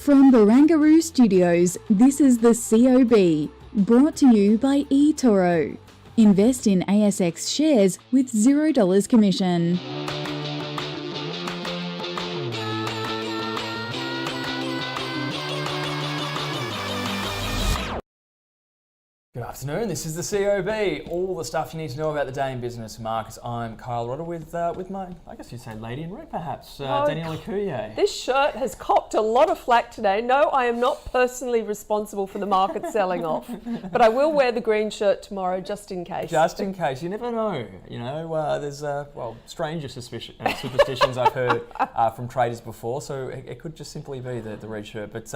From Barangaroo Studios, this is the COB, brought to you by eToro. Invest in ASX shares with $0 commission. Good afternoon, this is the COB, all the stuff you need to know about the day in business markets. I'm Kyle Rodder with my, I guess you'd say lady in red perhaps, Daniela Coulier. This shirt has copped a lot of flack today. No, I am not personally responsible for the market selling off, but I will wear the green shirt tomorrow just in case. Just in case, you never know. You know, there's, stranger superstitions I've heard from traders before, so it could just simply be the red shirt. But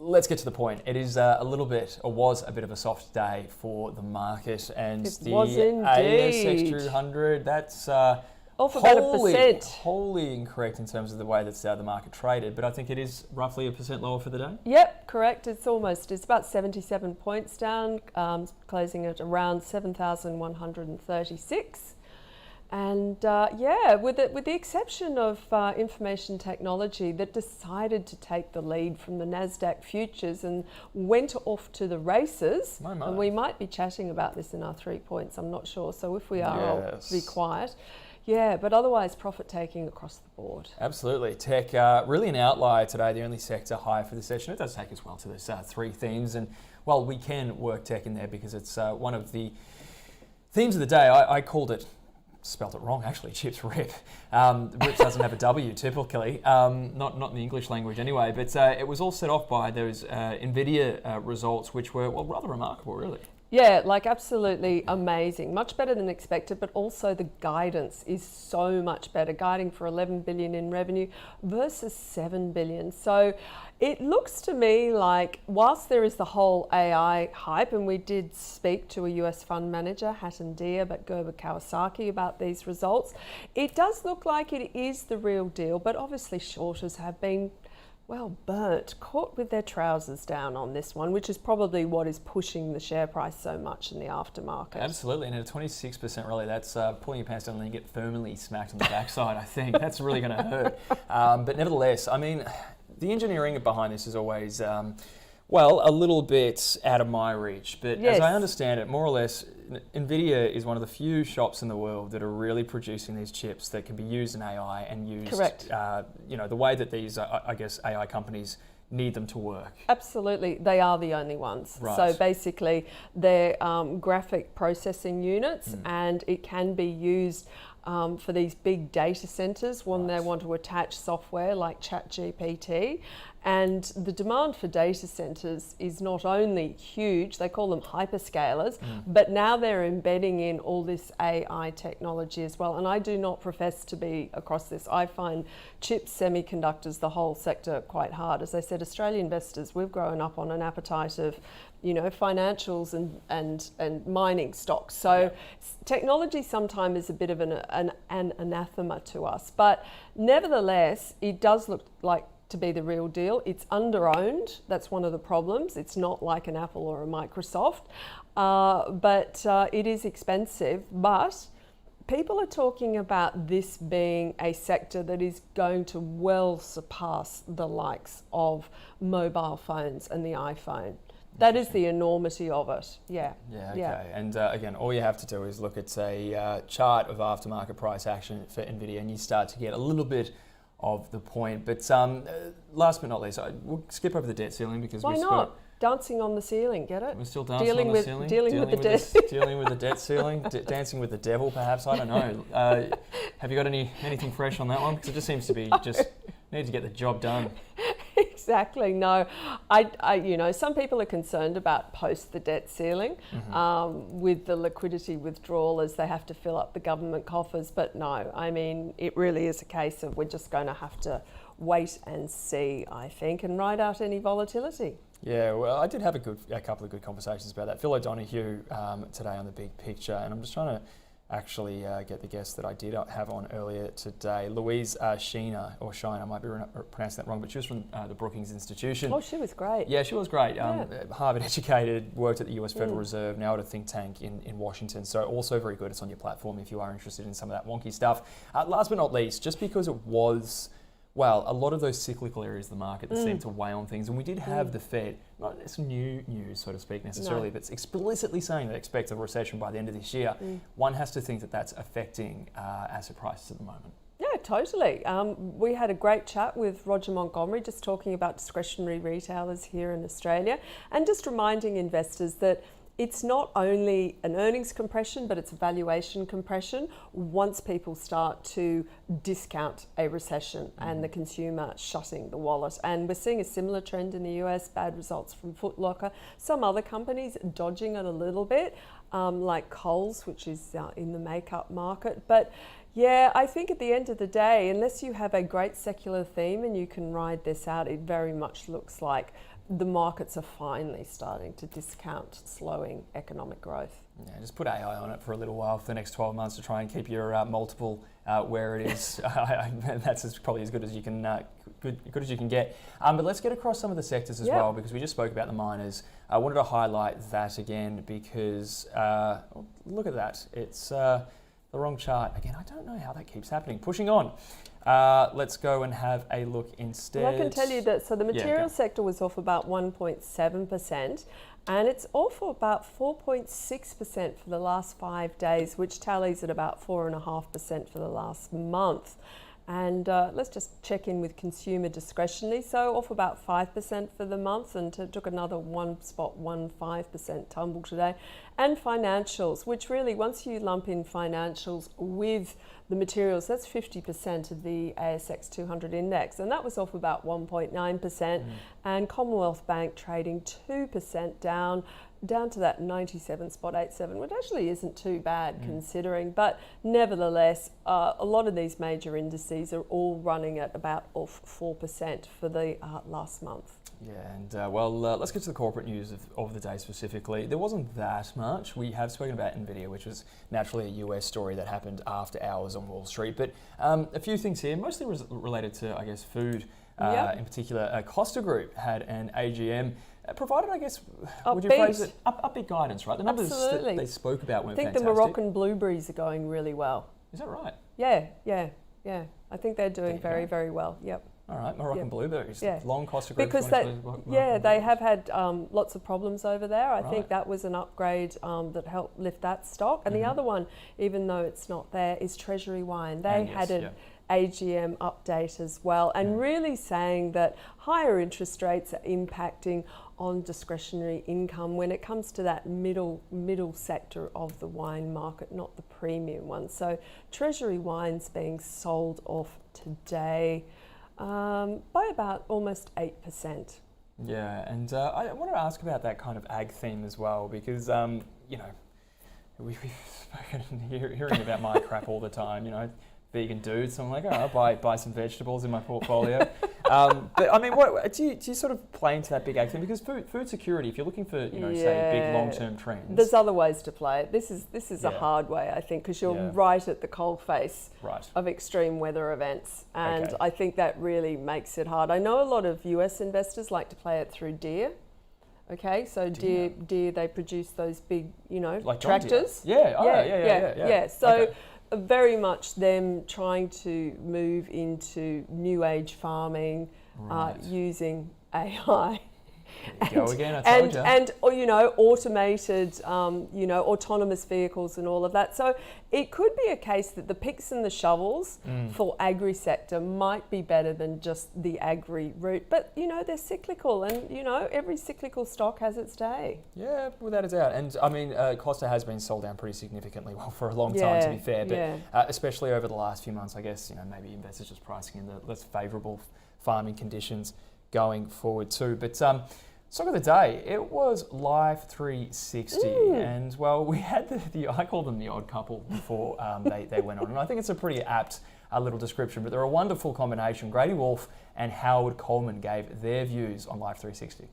let's get to the point. It is was a bit of a soft day for the market, and the ASX 200. That's off about 1%. Wholly incorrect in terms of the way that the market traded, but I think it is roughly 1% lower for the day. Yep, correct. It's about 77 points down, closing at around 7,136. And with the exception of information technology that decided to take the lead from the NASDAQ futures and went off to the races, and we might be chatting about this in our 3 points, I'm not sure, so if we are, I'll be quiet. Yeah, but otherwise profit taking across the board. Absolutely. Tech, really an outlier today, the only sector high for the session. It does take us well to those three themes, and well, we can work tech in there because it's one of the themes of the day. I called it, spelled it wrong actually, chips rip. Rip doesn't have a W typically, not in the English language anyway, but it was all set off by those Nvidia results, which were rather remarkable really. Yeah, absolutely amazing. Much better than expected, but also the guidance is so much better. Guiding for 11 billion in revenue versus 7 billion. So it looks to me like whilst there is the whole AI hype, and we did speak to a US fund manager, Hatton Deer, but Gerber Kawasaki about these results, it does look like it is the real deal, but obviously shorters have been burnt, caught with their trousers down on this one, which is probably what is pushing the share price so much in the aftermarket. Absolutely, and at a 26% rally, that's pulling your pants down and then get firmly smacked on the backside, I think. That's really going to hurt. But nevertheless, I mean, the engineering behind this is always, a little bit out of my reach. But yes, as I understand it, more or less, Nvidia is one of the few shops in the world that are really producing these chips that can be used in AI and used, the way that these, I guess, AI companies need them to work. Absolutely, they are the only ones. Right. So basically, they're graphic processing units, and it can be used for these big data centers when they want to attach software like ChatGPT. And the demand for data centers is not only huge, they call them hyperscalers, but now they're embedding in all this AI technology as well. And I do not profess to be across this. I find chips, semiconductors, the whole sector quite hard. As I said, Australian investors, we've grown up on an appetite of financials and mining stocks. So technology sometimes is a bit of an anathema to us. But nevertheless, it does look like to be the real deal. It's under-owned. That's one of the problems. It's not like an Apple or a Microsoft, but it is expensive. But people are talking about this being a sector that is going to well surpass the likes of mobile phones and the iPhone. That is the enormity of it. Yeah. Okay. Yeah. And again, all you have to do is look at a chart of aftermarket price action for Nvidia, and you start to get a little bit of the point. But last but not least, we'll skip over the debt ceiling because why not? Dancing on the ceiling, get it? We're still dancing on the ceiling? Dealing with the debt. Dealing with the debt ceiling? Dancing with the devil, perhaps? I don't know. Have you got anything fresh on that one? Because it just seems to be need to get the job done. Exactly. No, I some people are concerned about post the debt ceiling with the liquidity withdrawal as they have to fill up the government coffers. But no, I mean, it really is a case of we're just going to have to wait and see, I think, and ride out any volatility. Yeah, well, I did have a couple of good conversations about that. Phil O'Donoghue today on The Big Picture, and I'm just trying to actually get the guest that I did have on earlier today, Louise Sheena, or Shine, I might be pronouncing that wrong, but she was from the Brookings Institution. Oh, she was great. Yeah, she was great. Harvard educated, worked at the US Federal Reserve, now at a think tank in Washington. So also very good. It's on your platform if you are interested in some of that wonky stuff. Last but not least, just because it was well, a lot of those cyclical areas of the market that seem to weigh on things. And we did have the Fed, not some new news, so to speak, necessarily, but explicitly saying that it expects a recession by the end of this year. One has to think that that's affecting asset prices at the moment. Yeah, totally. We had a great chat with Roger Montgomery just talking about discretionary retailers here in Australia and just reminding investors that it's not only an earnings compression, but it's a valuation compression once people start to discount a recession and the consumer shutting the wallet. And we're seeing a similar trend in the US, bad results from Foot Locker. Some other companies dodging it a little bit, like Coles, which is in the makeup market. But yeah, I think at the end of the day, unless you have a great secular theme and you can ride this out, it very much looks like the markets are finally starting to discount slowing economic growth. Yeah, just put AI on it for a little while for the next 12 months to try and keep your multiple where it is. That's probably as good as you can good as you can get. But let's get across some of the sectors as well, because we just spoke about the miners. I wanted to highlight that again because look at that. It's the wrong chart. Again, I don't know how that keeps happening. Pushing on. Let's go and have a look instead. Well, I can tell you that, so the material sector was off about 1.7%, and it's off about 4.6% for the last 5 days, which tallies at about 4.5% for the last month. And let's just check in with consumer discretionary. So off about 5% for the month and took another 1.15% tumble today. And financials, which really, once you lump in financials with the materials, that's 50% of the ASX 200 index. And that was off about 1.9%. And Commonwealth Bank trading 2% down to that 97.87, which actually isn't too bad considering, but nevertheless, a lot of these major indices are all running at about off 4% for the last month. Yeah, and let's get to the corporate news of the day specifically. There wasn't that much. We have spoken about Nvidia, which was naturally a US story that happened after hours on Wall Street, but a few things here, mostly related to, I guess, food. In particular, Costa Group had an AGM. Provided, I guess, would you phrase it, upbeat guidance, right? The numbers that they spoke about weren't fantastic. I think the Moroccan blueberries are going really well. Is that right? Yeah. I think they're doing very, very well. Yep. All right, Moroccan blueberries. Yeah. Long Costa Group. Because they have had lots of problems over there. I think that was an upgrade that helped lift that stock. And the other one, even though it's not there, is Treasury Wine. They had an AGM update as well, and really saying that higher interest rates are impacting on discretionary income when it comes to that middle sector of the wine market, not the premium one. So Treasury Wine's being sold off today by about almost 8%. Yeah, and I want to ask about that kind of ag theme as well, because we've spoken hearing about my crap all the time, vegan dude, so I'm like, I'll buy some vegetables in my portfolio. But I mean, what do you sort of play into that big ag thing? Because food security, if you're looking for, say, big long-term trends. There's other ways to play it. This is a hard way, I think, because you're right at the coalface of extreme weather events. And I think that really makes it hard. I know a lot of US investors like to play it through Deere. Okay, so Deere, they produce those big, like tractors. Yeah. So very much them trying to move into new age farming, using AI. Go again, I told you. And automated, autonomous vehicles and all of that. So it could be a case that the picks and the shovels for agri sector might be better than just the agri route. But, they're cyclical, and, every cyclical stock has its day. Yeah, without a doubt. And I mean, Costa has been sold down pretty significantly, for a long time, to be fair. But especially over the last few months, I guess, maybe investors just pricing in the less favourable farming conditions going forward too. But stock of the day, it was Life 360, and well, we had I call them the odd couple before they went on, and I think it's a pretty apt little description, but they're a wonderful combination. Grady Wolfe and Howard Coleman gave their views on Life 360.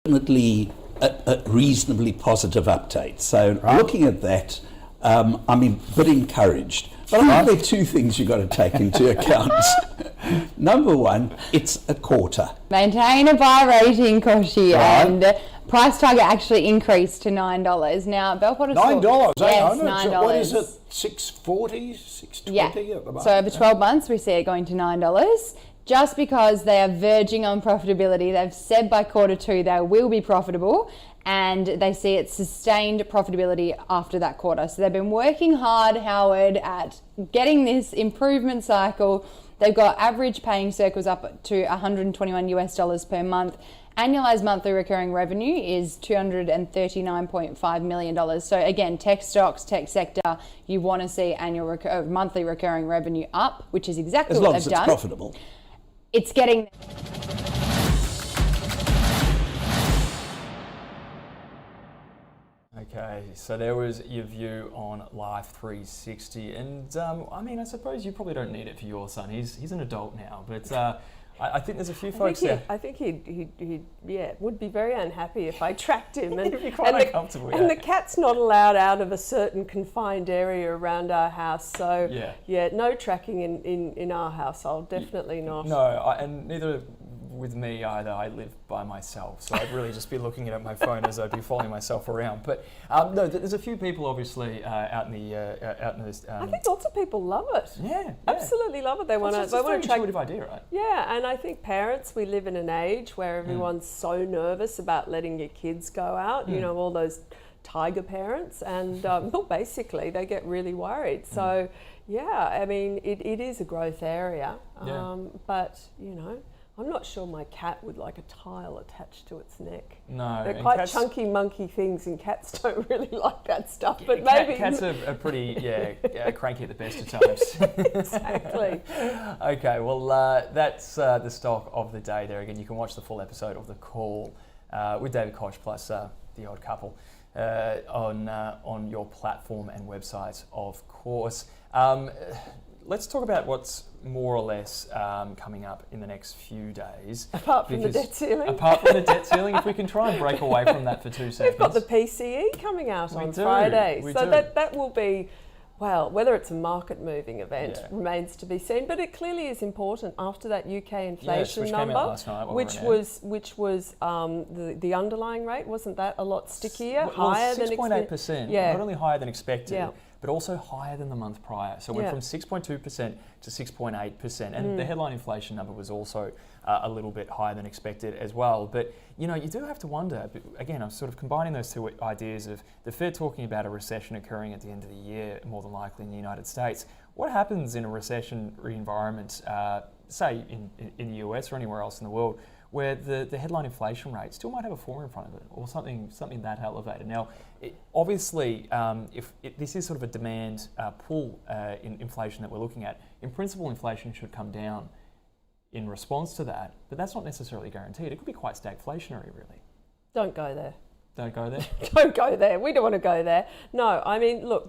Definitely a reasonably positive update. So looking at that, I'm a bit encouraged. But I think there are two things you've got to take into account. Number one, it's a quarter. Maintain a buy rating, Koshi, and price target actually increased to $9. Now, Bell Potter $9? Yes, $9. $9. What is it? $6.40, $6.20 at the moment? So over 12 months, we see it going to $9. Just because they are verging on profitability. They've said by quarter 2 they will be profitable, and they see it sustained profitability after that quarter. So they've been working hard, Howard, at getting this improvement cycle. They've got average paying circles up to $121 per month. Annualized monthly recurring revenue is $239.5 million. So again, tech stocks, tech sector, you want to see annual monthly recurring revenue up, which is exactly what they've done. As long as it's profitable. It's getting... Okay, so there was your view on Life 360, and I mean, I suppose you probably don't need it for your son. He's an adult now, but I think there's a few folks there. I think he would be very unhappy if I tracked him, and He'd be quite uncomfortable. And the cat's not allowed out of a certain confined area around our house, so no tracking in our household, definitely not. No, and neither with me either. I live by myself, so I'd really just be looking at my phone as I'd be following myself around. But no, there's a few people obviously out in this. I think lots of people love it. Yeah, absolutely love it. They want to. It's a very intuitive idea, right? Yeah, and I think parents, we live in an age where everyone's so nervous about letting your kids go out. You know, all those tiger parents, and well, basically they get really worried. So yeah, I mean, it is a growth area, but you know, I'm not sure my cat would like a tile attached to its neck. No. They're quite chunky monkey things, and cats don't really like that stuff, but maybe... Cats are pretty, cranky at the best of times. Exactly. Okay, well, that's the stock of the day there. Again, you can watch the full episode of The Call with David Koch plus The Odd Couple on your platform and website, of course. Let's talk about what's more or less coming up in the next few days. Apart from the debt ceiling? Apart from the debt ceiling, if we can try and break away from that for 2 seconds. We've got the PCE coming out on Friday. So that will be, well, whether it's a market moving event remains to be seen, but it clearly is important after that UK inflation number, which was the underlying rate. Wasn't that a lot stickier, higher than expected? 6.8%, not only higher than expected, but also higher than the month prior. So it went from 6.2% to 6.8%. And the headline inflation number was also a little bit higher than expected as well. But, you know, you do have to wonder, again, I'm sort of combining those two ideas of the Fed talking about a recession occurring at the end of the year, more than likely in the United States. What happens in a recessionary environment, say in the US or anywhere else in the world, where the headline inflation rate still might have a 4 in front of it, or something that elevated. Now, obviously, if this is sort of a demand pull in inflation that we're looking at, in principle, inflation should come down in response to that, but that's not necessarily guaranteed. It could be quite stagflationary, really. Don't go there. Don't go there? Don't go there. We don't want to go there. No, I mean, look,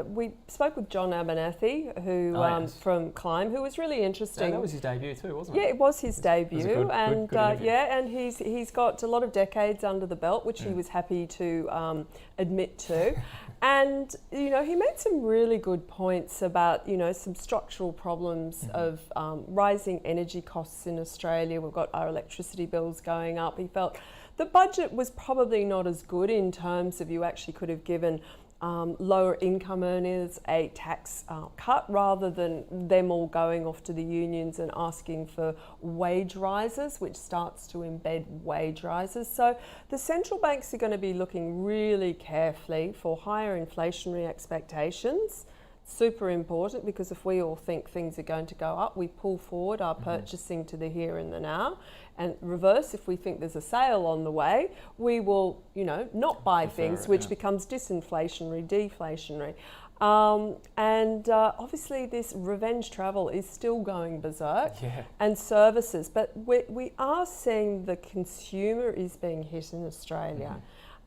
we spoke with John Abernathy, who from Climb, who was really interesting. Yeah, that was his debut too, wasn't it? Yeah, it was his debut. It was a good interview. And he's got a lot of decades under the belt, which he was happy to admit to. And, you know, he made some really good points about, you know, some structural problems of rising energy costs in Australia. We've got our electricity bills going up. He felt the budget was probably not as good in terms of you actually could have given lower income earners a tax cut rather than them all going off to the unions and asking for wage rises, which starts to embed wage rises. So the central banks are going to be looking really carefully for higher inflationary expectations. Super important, because if we all think things are going to go up, we pull forward our purchasing to the here and the now. And reverse, if we think there's a sale on the way, we will, you know, not buy things, which becomes disinflationary, deflationary. Obviously this revenge travel is still going berserk, and services. But we are seeing the consumer is being hit in Australia.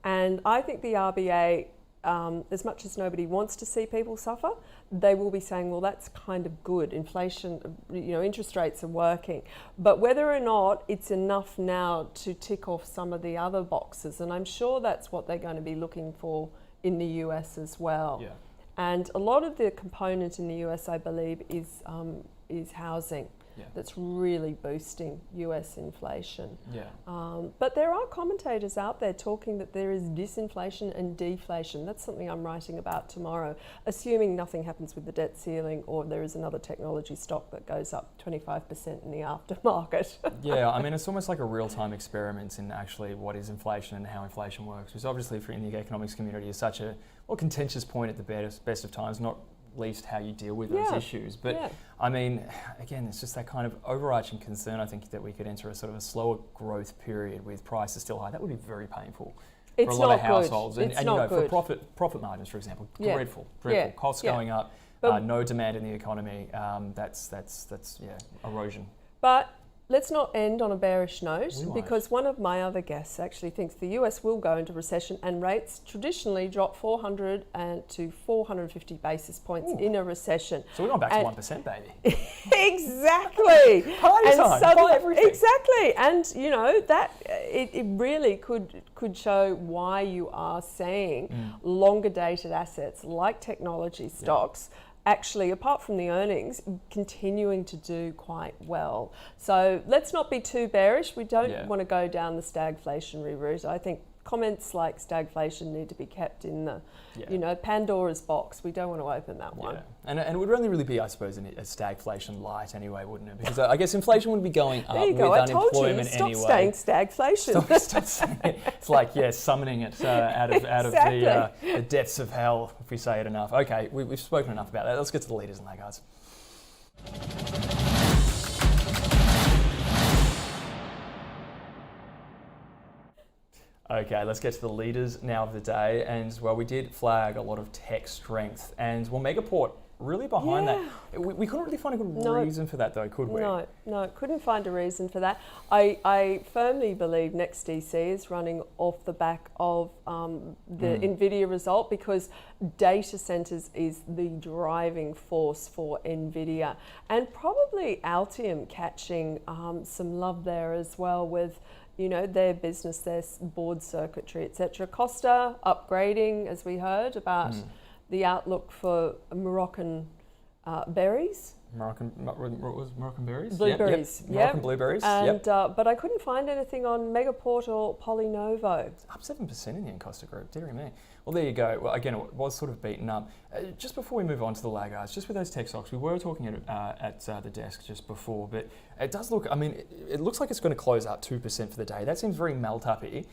And I think the RBA, as much as nobody wants to see people suffer, they will be saying, well, that's kind of good. Inflation, you know, interest rates are working. But whether or not it's enough now to tick off some of the other boxes, and I'm sure that's what they're going to be looking for in the US as well. And a lot of the component in the US, I believe, is housing. that's really boosting US inflation. Yeah. But there are commentators out there talking that there is disinflation and deflation. That's something I'm writing about tomorrow, assuming nothing happens with the debt ceiling or there is another technology stock that goes up 25% in the aftermarket. Yeah, I mean, it's almost like a real-time experiment in actually what is inflation and how inflation works, which obviously for in the economics community is such a contentious point at the best of times, not least how you deal with those issues. But I mean, again, it's just that kind of overarching concern, I think, that we could enter a sort of a slower growth period with prices still high. That would be very painful for a lot of households. And you know, for profit margins, for example, dreadful. Costs going up, no demand in the economy, that's erosion. But let's not end on a bearish note, because one of my other guests actually thinks the US will go into recession and rates traditionally drop 400 to 450 basis points in a recession. So we're going back to 1%, baby. Exactly. Party time. Buy everything. Exactly. And you know that it really could show why you are seeing longer dated assets like technology stocks actually, apart from the earnings, continuing to do quite well. So let's not be too bearish. We don't want to go down the stagflationary route. I think comments like stagflation need to be kept in the, you know, Pandora's box. We don't want to open that one. And it would only really be, I suppose, a stagflation light anyway, wouldn't it? Because I guess inflation would be going up with unemployment anyway. Stop saying stagflation. Stop saying it. It's like, summoning it out of the depths of hell, if we say it enough. Okay, we've spoken enough about that. Let's get to the leaders and laggards. Okay, let's get to the leaders now of the day. And, well, we did flag a lot of tech strength. And, well, Meagaport really behind that. We couldn't really find a good reason for that, though, could we? No, couldn't find a reason for that. I firmly believe NextDC is running off the back of the Nvidia result, because data centers is the driving force for Nvidia. And probably Altium catching some love there as well with, you know, their business, their board circuitry, etc. Costa upgrading, as we heard, about the outlook for Moroccan berries. Moroccan berries? Blueberries. Moroccan blueberries. And, but I couldn't find anything on Meagaport or Polynovo. It's up 7% in the Encosta group, dearie me. Well, there you go. Well, again, it was sort of beaten up. Just before we move on to the laggards, just with those tech stocks, we were talking at the desk just before, but it does look, I mean, it looks like it's going to close up 2% for the day. That seems very melt-uppy.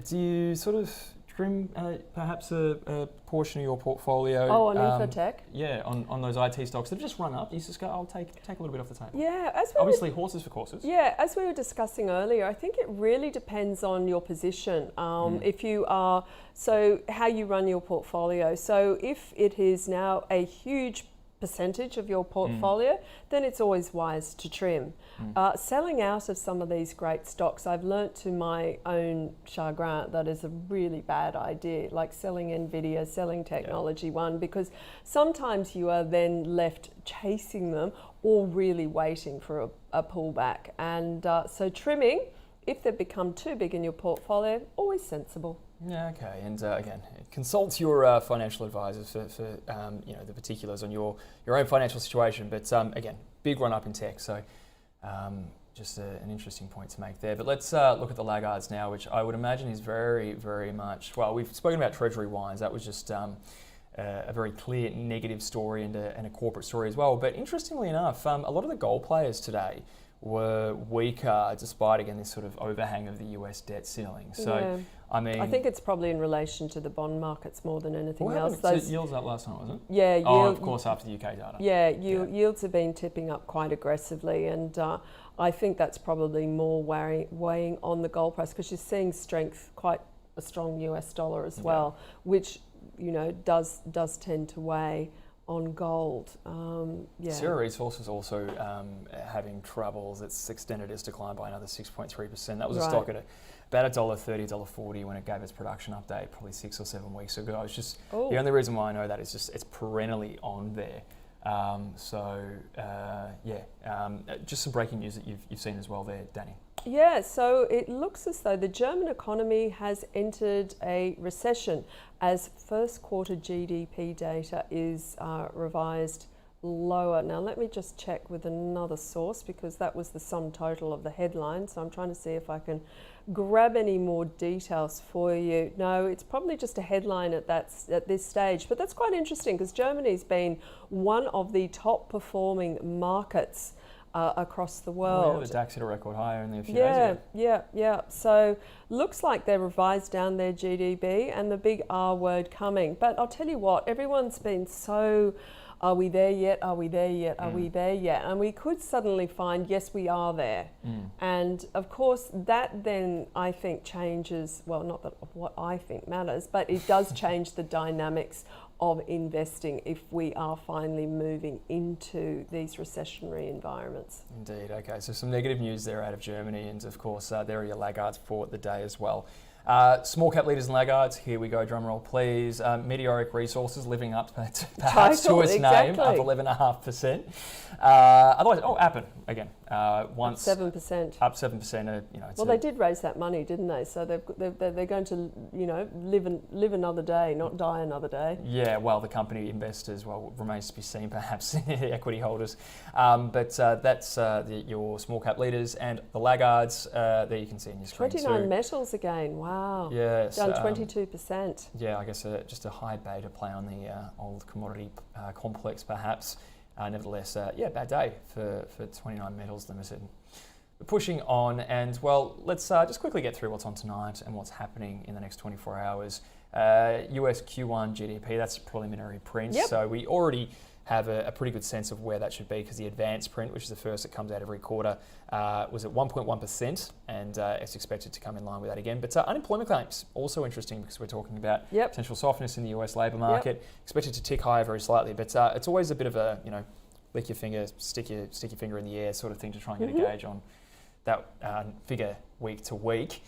Do you sort of trim perhaps a portion of your portfolio? Oh, on Infotech? Yeah, on those IT stocks that have just run up. You just go, I'll take a little bit off the table. Yeah, obviously horses for courses. Yeah, as we were discussing earlier, I think it really depends on your position. If you are, so how you run your portfolio. So if it is now a huge percentage of your portfolio, then it's always wise to trim. Selling out of some of these great stocks, I've learnt to my own chagrin that is a really bad idea, like selling Nvidia, selling Technology One, because sometimes you are then left chasing them or really waiting for a pullback. And so trimming, if they become too big in your portfolio, always sensible. Yeah, okay. And again, consult your financial advisors for you know, the particulars on your own financial situation. But again, big run up in tech, so just an interesting point to make there. But let's look at the laggards now, which I would imagine is very, very much, well, we've spoken about Treasury wines. That was just a very clear negative story and a corporate story as well. But interestingly enough, a lot of the gold players today were weaker despite, again, this sort of overhang of the US debt ceiling. So, I mean, I think it's probably in relation to the bond markets more than anything else. So yields up last night, wasn't it? Yeah. Of course, after the UK data. Yeah, yields have been tipping up quite aggressively, and I think that's probably more weighing on the gold price, because you're seeing strength, quite a strong US dollar as well, which, you know, does tend to weigh on gold. Sierra Resources also having troubles. It's extended its decline by another 6.3%. That was a stock at about $1.30, $1.40 when it gave its production update probably 6 or 7 weeks ago. It's just the only reason why I know that is just it's perennially on there. Just some breaking news that you've seen as well there, Danny. Yeah, so it looks as though the German economy has entered a recession as first quarter GDP data is revised lower. Now let me just check with another source, because that was the sum total of the headline. So I'm trying to see if I can grab any more details for you. No, it's probably just a headline at this stage, but that's quite interesting because Germany's been one of the top performing markets across the world. The DAX hit a record high only a few days ago. Yeah. So looks like they revised down their GDP and the big R word coming. But I'll tell you what, everyone's been so, are we there yet? Are we there yet? Are we there yet? And we could suddenly find, yes, we are there. And of course, that then I think changes, well, not that what I think matters, but it does change the dynamics of investing if we are finally moving into these recessionary environments. Indeed. Okay, so some negative news there out of Germany, and of course there are your laggards for the day as well. Small cap leaders and laggards, here we go, drum roll please. Meteoric Resources living up to perhaps to its name, up 11.5%. Otherwise, Appen again, once 7%, up 7%. Well, they did raise that money, didn't they? So they're going to live another day, not die another day. Yeah, well, the company investors, remains to be seen, perhaps equity holders. But that's your small cap leaders and the laggards. There you can see in your screen 29 too. Metals again. Wow. Yes. Down 22%. Yeah, I guess just a high beta play on the old commodity complex, perhaps. Nevertheless, bad day for 29 Metals Limited. We're pushing on, and let's just quickly get through what's on tonight and what's happening in the next 24 hours. US Q1 GDP, that's a preliminary print, so we already have a pretty good sense of where that should be, because the advanced print, which is the first that comes out every quarter, was at 1.1%, and it's expected to come in line with that again. But unemployment claims, also interesting, because we're talking about potential softness in the US labour market, expected to tick higher very slightly, but it's always a bit of a, lick your finger, stick your finger in the air sort of thing to try and get a gauge on that figure week to week.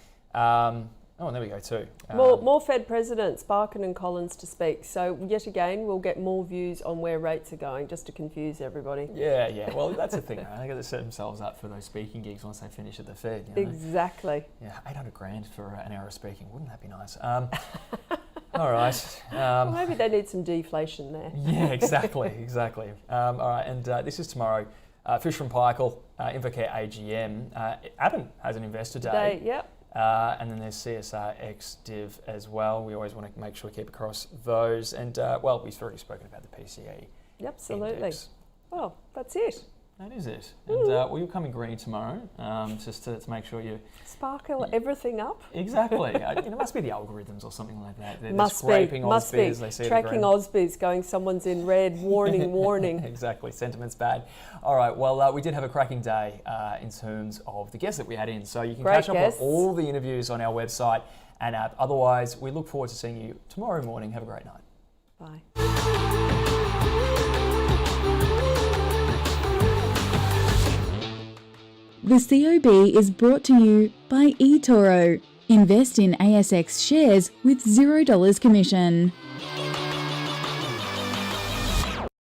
And there we go too. More Fed presidents, Barkin and Collins, to speak. So yet again, we'll get more views on where rates are going, just to confuse everybody. Yeah. Well, that's the thing, right? They got to set themselves up for those speaking gigs once they finish at the Fed. Exactly. Yeah, $800,000 for an hour of speaking. Wouldn't that be nice? All right. Well, maybe they need some deflation there. Yeah, exactly. All right, and this is tomorrow. Fisher & Paykel, Invocare AGM. Appen has an investor day. And then there's CSR ex-div as well. We always want to make sure we keep across those. And, we've already spoken about the PCE. Absolutely. Index. Well, that's it. That is it. And you're coming green tomorrow, just to make sure you... Sparkle everything up. Exactly. It must be the algorithms or something like that. They're scraping must be. They see tracking Ausbiz, going someone's in red, warning. Exactly. Sentiment's bad. All right. Well, we did have a cracking day in terms of the guests that we had in. So you can catch up on all the interviews on our website and app. Otherwise, we look forward to seeing you tomorrow morning. Have a great night. Bye. The COB is brought to you by eToro. Invest in ASX shares with $0 commission.